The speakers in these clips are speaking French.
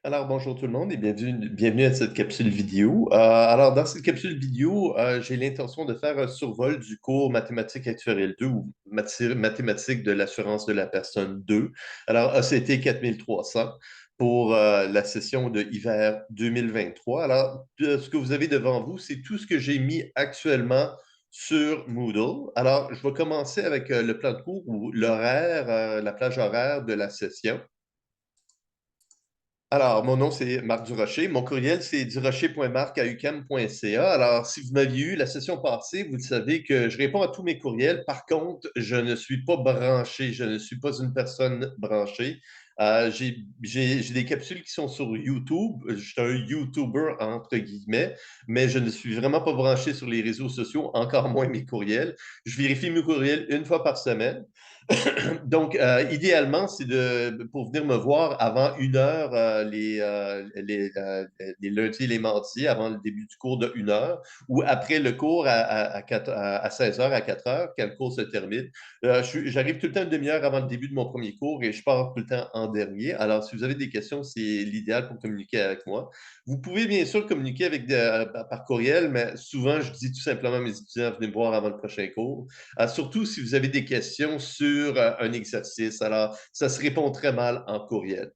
Alors, bonjour tout le monde et bienvenue à cette capsule vidéo. Alors, dans cette capsule vidéo, j'ai l'intention de faire un survol du cours mathématiques actuarielles 2 ou mathématiques de l'assurance de la personne 2. Alors, ACT 4300 pour la session de hiver 2023. Alors, ce que vous avez devant vous, c'est tout ce que j'ai mis actuellement sur Moodle. Alors, je vais commencer avec le plan de cours ou l'horaire, la plage horaire de la session. Alors, mon nom, c'est Marc Durocher. Mon courriel, c'est durocher.marc@ucam.ca. Alors, si vous m'aviez eu la session passée, vous le savez que je réponds à tous mes courriels. Par contre, je ne suis pas branché. Je ne suis pas une personne branchée. J'ai des capsules qui sont sur YouTube. Je suis un YouTuber, entre guillemets, mais je ne suis vraiment pas branché sur les réseaux sociaux, encore moins mes courriels. Je vérifie mes courriels une fois par semaine. Donc, idéalement, c'est pour venir me voir avant 1 heure les lundis et les mardis, avant le début du cours de 1 heure, ou après le cours à 16 heures, à 4 heures, quand le cours se termine. J'arrive tout le temps une demi-heure avant le début de mon premier cours et je pars tout le temps en dernier. Alors, si vous avez des questions, c'est l'idéal pour communiquer avec moi. Vous pouvez bien sûr communiquer par courriel, mais souvent, je dis tout simplement à mes étudiants, venez me voir avant le prochain cours. Surtout si vous avez des questions sur un exercice. Alors, ça se répond très mal en courriel.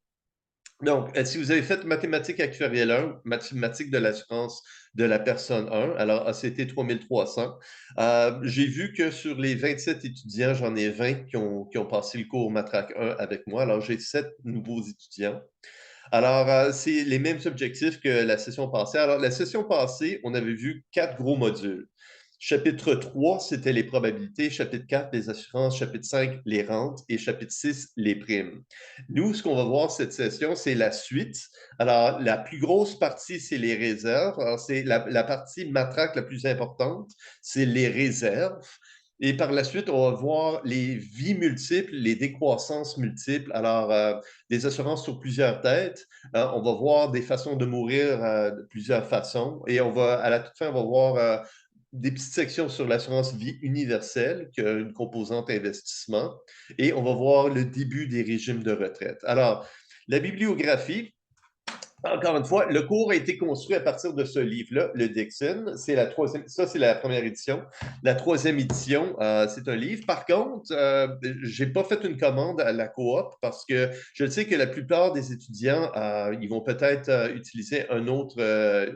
Donc, si vous avez fait mathématiques actuarielles 1, mathématiques de l'assurance de la personne 1, alors ACT 3300, j'ai vu que sur les 27 étudiants, j'en ai 20 qui ont passé le cours Matraque 1 avec moi. Alors, j'ai 7 nouveaux étudiants. Alors, c'est les mêmes objectifs que la session passée. Alors, la session passée, on avait vu 4 gros modules. Chapitre 3, c'était les probabilités. Chapitre 4, les assurances. Chapitre 5, les rentes. Et chapitre 6, les primes. Nous, ce qu'on va voir cette session, c'est la suite. Alors, la plus grosse partie, c'est les réserves. Alors, c'est la partie matraque la plus importante, c'est les réserves. Et par la suite, on va voir les vies multiples, les décroissances multiples. Alors, des assurances sur plusieurs têtes. On va voir des façons de mourir de plusieurs façons. Et à la toute fin, on va voir des petites sections sur l'assurance vie universelle, qui a une composante investissement. Et on va voir le début des régimes de retraite. Alors, la bibliographie, encore une fois, le cours a été construit à partir de ce livre-là, le Dixon. Ça, c'est la première édition. La troisième édition, c'est un livre. Par contre, j'ai pas fait une commande à la coop parce que je sais que la plupart des étudiants, ils vont peut-être utiliser un autre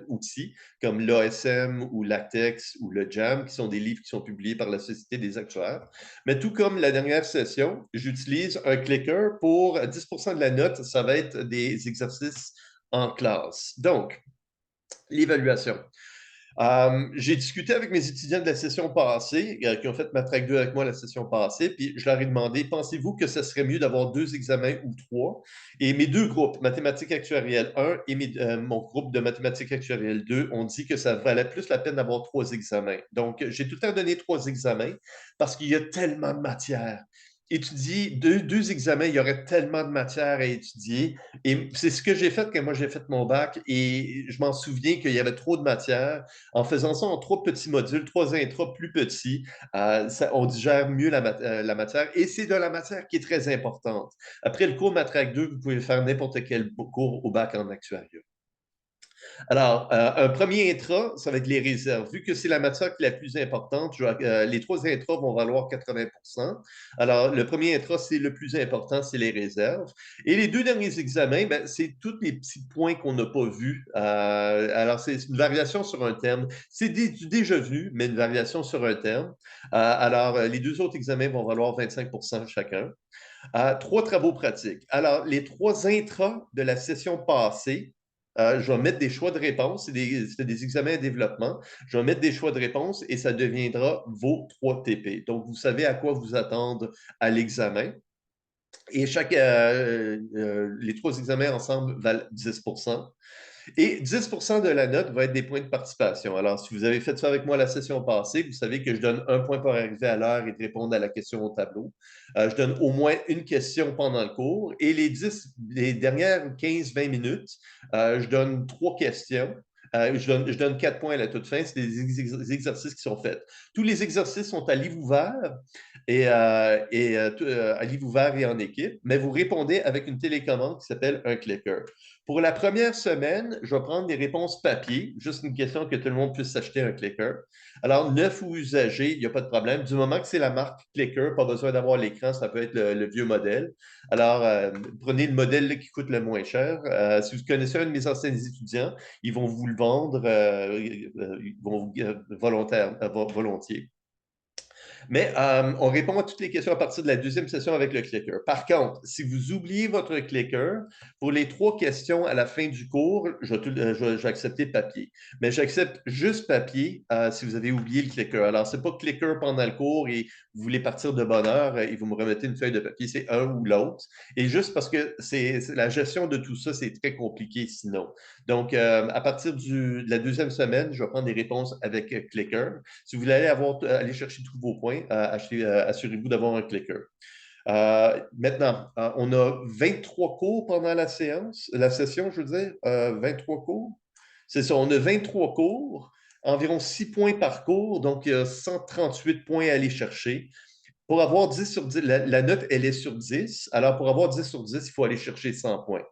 outil comme l'ASM ou l'ACTEX ou le JAM, qui sont des livres qui sont publiés par la Société des actuaires. Mais tout comme la dernière session, j'utilise un clicker pour 10 de la note. Ça va être des exercices en classe. Donc, l'évaluation. J'ai discuté avec mes étudiants de la session passée, qui ont fait ma track 2 avec moi la session passée, puis je leur ai demandé, pensez-vous que ce serait mieux d'avoir 2 examens ou 3? Et mes 2 groupes, mathématiques actuarielles 1 et mon groupe de mathématiques actuarielles 2, ont dit que ça valait plus la peine d'avoir 3 examens. Donc, j'ai tout le temps donné 3 examens parce qu'il y a tellement de matière. Étudier 2 examens, il y aurait tellement de matière à étudier. Et c'est ce que j'ai fait quand moi j'ai fait mon bac et je m'en souviens qu'il y avait trop de matière. En faisant ça en 3 petits modules, 3 intras plus petits, on digère mieux la matière et c'est de la matière qui est très importante. Après le cours Matraque 2, vous pouvez faire n'importe quel cours au bac en actuariat. Alors, un premier intra, ça va être les réserves. Vu que c'est la matière qui est la plus importante, les 3 intras vont valoir 80. Alors, le premier intra, c'est le plus important, c'est les réserves. Et les 2 derniers examens, ben, c'est tous les petits points qu'on n'a pas vus. Alors, c'est une variation sur un terme. C'est du déjà vu, mais une variation sur un terme. Alors, les 2 autres examens vont valoir 25 chacun. 3 travaux pratiques. Alors, les 3 intras de la session passée, je vais mettre des choix de réponse. C'est des examens à développement. Je vais mettre des choix de réponse et ça deviendra vos 3 TP. Donc, vous savez à quoi vous attendre à l'examen. Et les 3 examens ensemble valent 10. Et 10 de la note va être des points de participation. Alors, si vous avez fait ça avec moi la session passée, vous savez que je donne 1 point pour arriver à l'heure et de répondre à la question au tableau. Je donne au moins une question pendant le cours. Et les dernières 15-20 minutes, je donne 3 questions Je donne 4 points à la toute fin. C'est des exercices qui sont faits. Tous les exercices sont à livre ouvert à livre ouvert et en équipe, mais vous répondez avec une télécommande qui s'appelle un clicker. Pour la première semaine, je vais prendre des réponses papier, juste une question que tout le monde puisse s'acheter un clicker. Alors, neuf ou usagé, il n'y a pas de problème. Du moment que c'est la marque Clicker, pas besoin d'avoir l'écran, ça peut être le vieux modèle. Alors, prenez le modèle là, qui coûte le moins cher. Si vous connaissez un de mes anciens étudiants, ils vont vous le vendre ils vont, volontiers. Mais on répond à toutes les questions à partir de la deuxième session avec le clicker. Par contre, si vous oubliez votre clicker, pour les 3 questions à la fin du cours, je vais accepter papier. Mais j'accepte juste papier si vous avez oublié le clicker. Alors, ce n'est pas clicker pendant le cours et vous voulez partir de bonne heure et vous me remettez une feuille de papier, c'est un ou l'autre. Et juste parce que la gestion de tout ça, c'est très compliqué sinon. Donc, à partir de la deuxième semaine, je vais prendre des réponses avec clicker. Si vous voulez aller chercher tous vos points, assurez-vous d'avoir un clicker. Maintenant, on a 23 cours pendant la session, je veux dire, 23 cours. C'est ça, on a 23 cours, environ 6 points par cours, donc il y a 138 points à aller chercher. Pour avoir 10 sur 10, la note, elle est sur 10. Alors, pour avoir 10 sur 10, il faut aller chercher 100 points.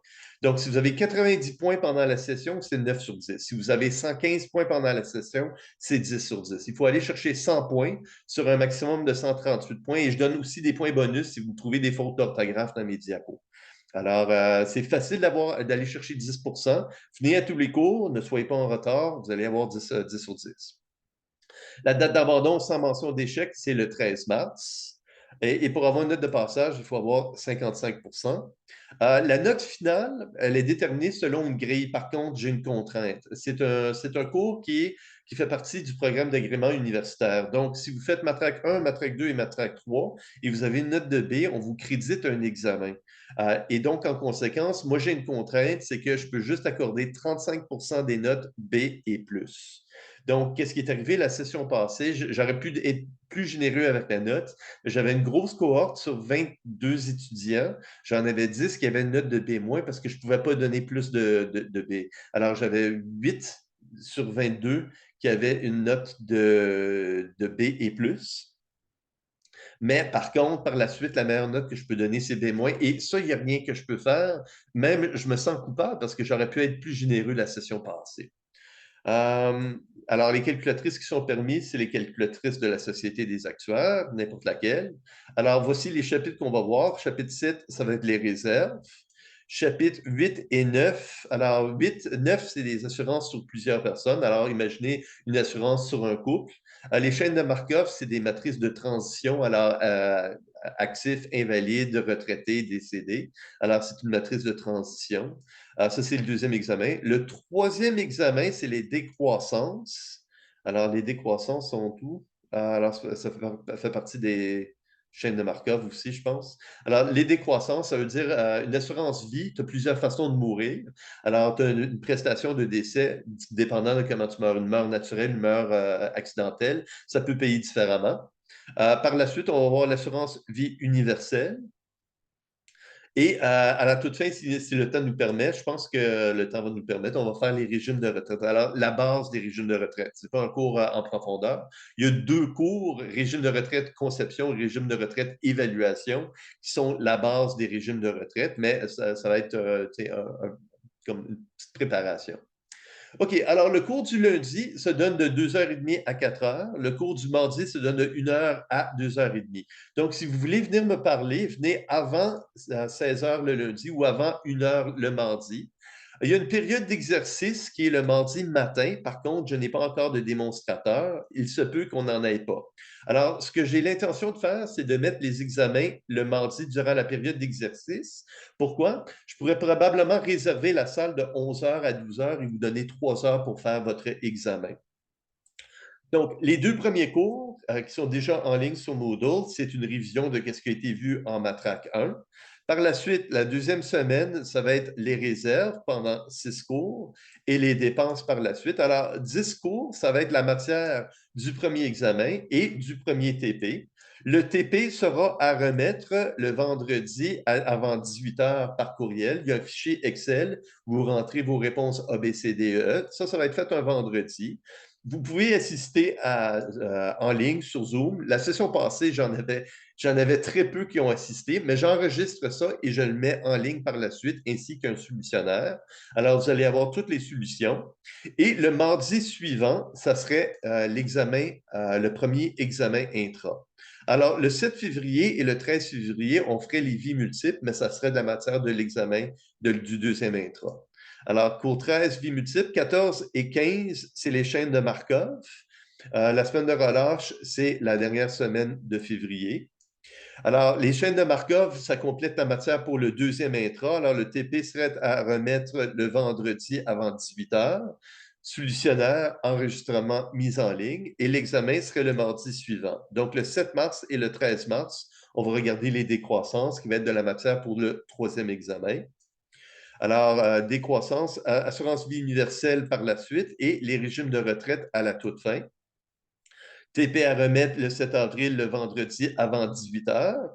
Donc, si vous avez 90 points pendant la session, c'est 9 sur 10. Si vous avez 115 points pendant la session, c'est 10 sur 10. Il faut aller chercher 100 points sur un maximum de 138 points. Et je donne aussi des points bonus si vous trouvez des fautes d'orthographe dans mes diapos. Alors, c'est facile d'aller chercher 10 Venez à tous les cours, ne soyez pas en retard, vous allez avoir 10 sur 10. La date d'abandon sans mention d'échec, c'est le 13 mars. Et pour avoir une note de passage, il faut avoir 55 la note finale, elle est déterminée selon une grille. Par contre, j'ai une contrainte. C'est un cours qui fait partie du programme d'agrément universitaire. Donc, si vous faites Matraque 1, Matraque 2 et Matraque 3 et vous avez une note de B, on vous crédite un examen. Et donc, en conséquence, moi, j'ai une contrainte, c'est que je peux juste accorder 35 des notes B et plus. Donc, qu'est-ce qui est arrivé la session passée? J'aurais pu être plus généreux avec la note. J'avais une grosse cohorte sur 22 étudiants. J'en avais 10 qui avaient une note de B- parce que je ne pouvais pas donner plus de B. Alors, j'avais 8 sur 22 qui avaient une note de B et plus. Mais par contre, par la suite, la meilleure note que je peux donner, c'est B-. Et ça, il n'y a rien que je peux faire. Même, je me sens coupable parce que j'aurais pu être plus généreux la session passée. Euh, alors, les calculatrices qui sont permises, c'est les calculatrices de la Société des actuaires, n'importe laquelle. Alors, voici les chapitres qu'on va voir. Chapitre 7, ça va être les réserves. Chapitres 8 et 9. Alors, 8, 9, c'est des assurances sur plusieurs personnes. Alors, imaginez une assurance sur un couple. Les chaînes de Markov, c'est des matrices de transition. Alors, actifs, invalides, retraités, décédés. Alors, c'est une matrice de transition. Alors, ça, c'est le deuxième examen. Le troisième examen, c'est les décroissances. Alors, les décroissances sont où? Alors, ça fait partie des chaînes de Markov aussi, je pense. Alors, les décroissances, ça veut dire une assurance vie, tu as plusieurs façons de mourir. Alors, tu as une prestation de décès dépendant de comment tu meurs, une mort naturelle, une mort accidentelle. Ça peut payer différemment. Par la suite, on va voir l'assurance vie universelle. Et à la toute fin, si le temps nous permet, je pense que le temps va nous permettre, on va faire les régimes de retraite. Alors, la base des régimes de retraite, ce n'est pas un cours en profondeur. Il y a 2 cours, régime de retraite conception, régime de retraite évaluation, qui sont la base des régimes de retraite, mais ça va être comme une petite préparation. OK, alors le cours du lundi se donne de 2h30 à 4h. Le cours du mardi se donne de 1h à 2h30. Donc, si vous voulez venir me parler, venez avant 16h le lundi ou avant 1h le mardi. Il y a une période d'exercice qui est le mardi matin. Par contre, je n'ai pas encore de démonstrateur. Il se peut qu'on n'en ait pas. Alors, ce que j'ai l'intention de faire, c'est de mettre les examens le mardi durant la période d'exercice. Pourquoi? Je pourrais probablement réserver la salle de 11h à 12h et vous donner 3 heures pour faire votre examen. Donc, les 2 premiers cours qui sont déjà en ligne sur Moodle, c'est une révision de ce qui a été vu en Matraque 1. Par la suite, la deuxième semaine, ça va être les réserves pendant 6 cours et les dépenses par la suite. Alors, 10 cours, ça va être la matière du premier examen et du premier TP. Le TP sera à remettre le vendredi avant 18 heures par courriel. Il y a un fichier Excel où vous rentrez vos réponses A, B, C, D, E. Ça va être fait un vendredi. Vous pouvez assister en ligne sur Zoom. La session passée, j'en avais très peu qui ont assisté, mais j'enregistre ça et je le mets en ligne par la suite, ainsi qu'un solutionnaire. Alors, vous allez avoir toutes les solutions. Et le mardi suivant, ça serait le premier examen intra. Alors, le 7 février et le 13 février, on ferait les vies multiples, mais ça serait de la matière de l'examen du deuxième intra. Alors, cours 13, vie multiple, 14 et 15, c'est les chaînes de Markov. La semaine de relâche, c'est la dernière semaine de février. Alors, les chaînes de Markov, ça complète la matière pour le deuxième intra. Alors, le TP serait à remettre le vendredi avant 18 heures. Solutionnaire, enregistrement, mise en ligne. Et l'examen serait le mardi suivant. Donc, le 7 mars et le 13 mars, on va regarder les décroissances qui va être de la matière pour le troisième examen. Alors, décroissance, assurance vie universelle par la suite et les régimes de retraite à la toute fin. TP à remettre le 7 avril, le vendredi avant 18 heures.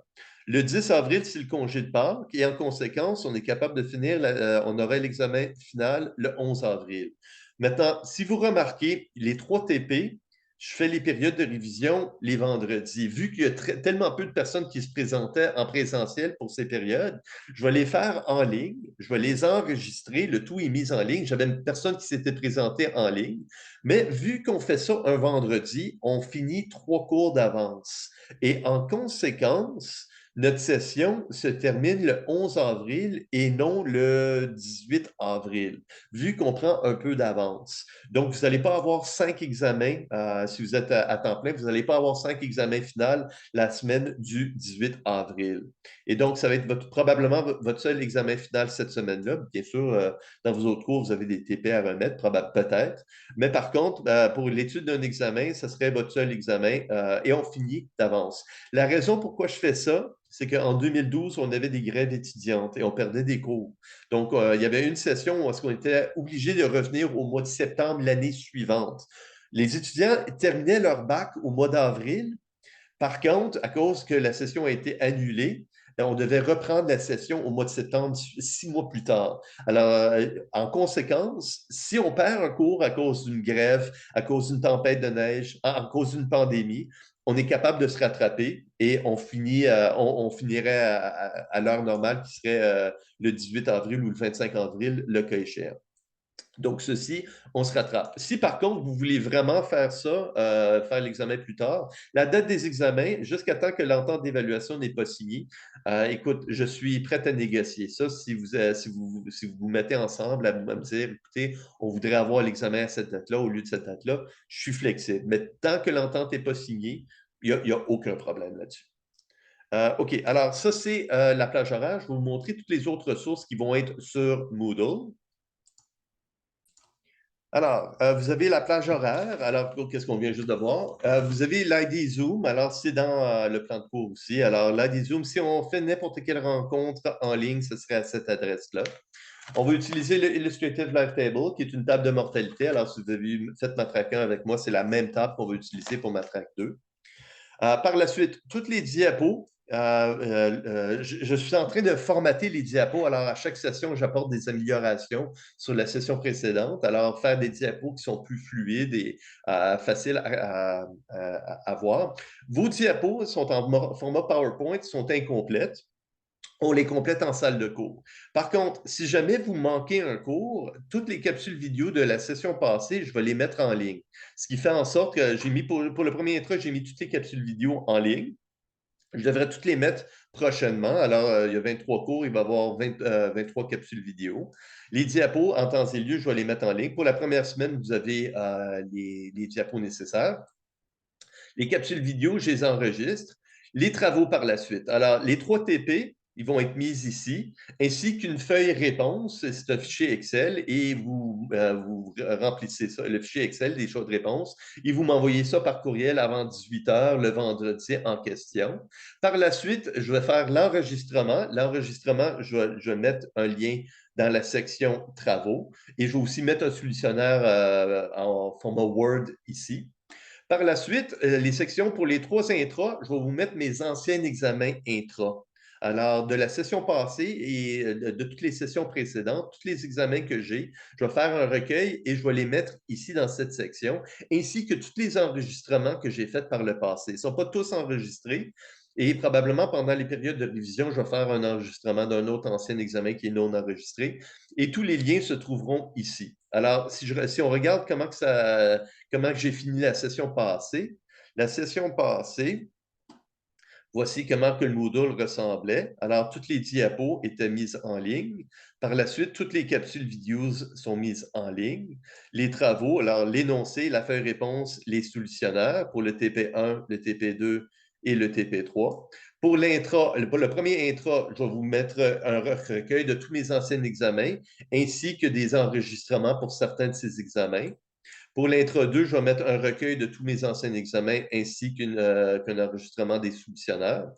Le 10 avril, c'est le congé de Pâques et en conséquence, on est capable de finir, on aurait l'examen final le 11 avril. Maintenant, si vous remarquez, les 3 TP, je fais les périodes de révision les vendredis. Vu qu'il y a tellement peu de personnes qui se présentaient en présentiel pour ces périodes, je vais les faire en ligne, je vais les enregistrer, le tout est mis en ligne. J'avais une personne qui s'était présentée en ligne, mais vu qu'on fait ça un vendredi, on finit 3 cours d'avance. Et en conséquence, notre session se termine le 11 avril et non le 18 avril, vu qu'on prend un peu d'avance. Donc, vous n'allez pas avoir 5 examens, si vous êtes à temps plein, vous n'allez pas avoir 5 examens finaux la semaine du 18 avril. Et donc, ça va être probablement votre seul examen final cette semaine-là. Bien sûr, dans vos autres cours, vous avez des TP à remettre, peut-être. Mais par contre, pour l'étude d'un examen, ce serait votre seul examen et on finit d'avance. La raison pourquoi je fais ça, c'est qu'en 2012, on avait des grèves étudiantes et on perdait des cours. Donc, il y avait une session où on était obligé de revenir au mois de septembre l'année suivante. Les étudiants terminaient leur bac au mois d'avril. Par contre, à cause que la session a été annulée, on devait reprendre la session au mois de septembre, 6 mois plus tard. Alors, en conséquence, si on perd un cours à cause d'une grève, à cause d'une tempête de neige, à cause d'une pandémie, on est capable de se rattraper et on finirait à l'heure normale qui serait le 18 avril ou le 25 avril, le cas échéant. Donc, ceci, on se rattrape. Si par contre, vous voulez vraiment faire ça, faire l'examen plus tard, la date des examens, jusqu'à temps que l'entente d'évaluation n'est pas signée, écoute, je suis prêt à négocier ça. Si vous mettez ensemble à me dire, écoutez, on voudrait avoir l'examen à cette date-là au lieu de cette date-là, je suis flexible. Mais tant que l'entente n'est pas signée, il n'y a aucun problème là-dessus. OK, alors ça, c'est la plage horaire. Je vais vous montrer toutes les autres ressources qui vont être sur Moodle. Alors, vous avez la plage horaire. Alors, qu'est-ce qu'on vient juste de voir? Vous avez l'ID Zoom. Alors, c'est dans le plan de cours aussi. Alors, l'ID Zoom, si on fait n'importe quelle rencontre en ligne, ce serait à cette adresse-là. On va utiliser le Illustrative Live Table, qui est une table de mortalité. Alors, si vous avez fait Matraque 1 avec moi, c'est la même table qu'on va utiliser pour Matraque 2. Par la suite, toutes les diapos, je suis en train de formater les diapos. Alors, à chaque session, j'apporte des améliorations sur la session précédente. Alors, faire des diapos qui sont plus fluides et faciles à voir. Vos diapos sont en format PowerPoint, sont incomplètes. On les complète en salle de cours. Par contre, si jamais vous manquez un cours, toutes les capsules vidéo de la session passée, je vais les mettre en ligne. Ce qui fait en sorte que j'ai mis pour le premier intro, j'ai mis toutes les capsules vidéo en ligne. Je devrais toutes les mettre prochainement. Alors, il y a 23 cours, il va y avoir 23 capsules vidéo. Les diapos, en temps et lieu, je vais les mettre en ligne. Pour la première semaine, vous avez les diapos nécessaires. Les capsules vidéo, je les enregistre. Les travaux par la suite. Alors, les 3 TP, ils vont être mis ici, ainsi qu'une feuille réponse. C'est un fichier Excel et vous remplissez ça, le fichier Excel des choix de réponse, et vous m'envoyez ça par courriel avant 18 heures le vendredi en question. Par la suite, je vais faire l'enregistrement. L'enregistrement, je vais mettre un lien dans la section travaux et je vais aussi mettre un solutionnaire en format Word ici. Par la suite, les sections pour les 3 intras, je vais vous mettre mes anciens examens intra. Alors, de la session passée et de toutes les sessions précédentes, tous les examens que j'ai, je vais faire un recueil et je vais les mettre ici dans cette section, ainsi que tous les enregistrements que j'ai faits par le passé. Ils ne sont pas tous enregistrés et probablement pendant les périodes de révision, je vais faire un enregistrement d'un autre ancien examen qui est non enregistré et tous les liens se trouveront ici. Alors, si on regarde comment j'ai fini la session passée, voici comment que le Moodle ressemblait. Alors, toutes les diapos étaient mises en ligne. Par la suite, toutes les capsules vidéos sont mises en ligne. Les travaux, alors l'énoncé, la feuille réponse, les solutionnaires pour le TP1, le TP2 et le TP3. Pour le premier intra, je vais vous mettre un recueil de tous mes anciens examens, ainsi que des enregistrements pour certains de ces examens. Pour l'intro 2, je vais mettre un recueil de tous mes anciens examens ainsi qu'un enregistrement des solutionnaires.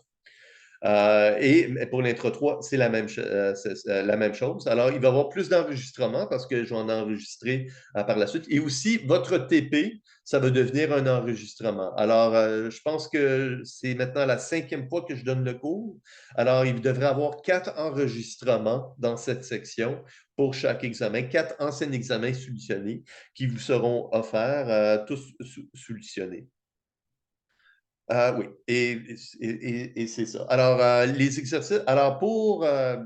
Et pour l'intro 3, c'est la même chose. Alors, il va y avoir plus d'enregistrements parce que je vais en enregistrer par la suite. Et aussi, votre TP, ça va devenir un enregistrement. Alors, je pense que c'est maintenant la 5e fois que je donne le cours. Alors, il devrait y avoir 4 enregistrements dans cette section pour chaque examen, 4 anciens examens solutionnés qui vous seront offerts, tous solutionnés. Oui, et c'est ça. Alors, les exercices, alors pour la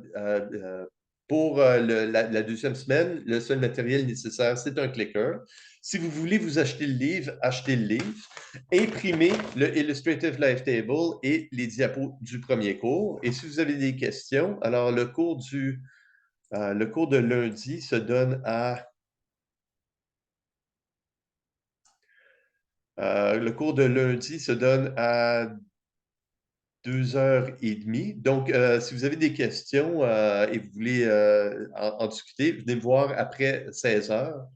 deuxième semaine, le seul matériel nécessaire, c'est un clicker. Si vous voulez vous acheter le livre, achetez le livre. Imprimez le Illustrative Life Table et les diapos du premier cours. Et si vous avez des questions, alors le cours de lundi se donne à le cours de lundi se donne à 2h30. Donc, si vous avez des questions et vous voulez en discuter, venez me voir après 16h.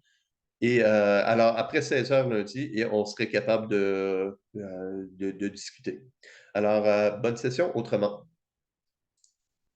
Et alors, après 16h lundi, et on serait capable de discuter. Alors, bonne session autrement.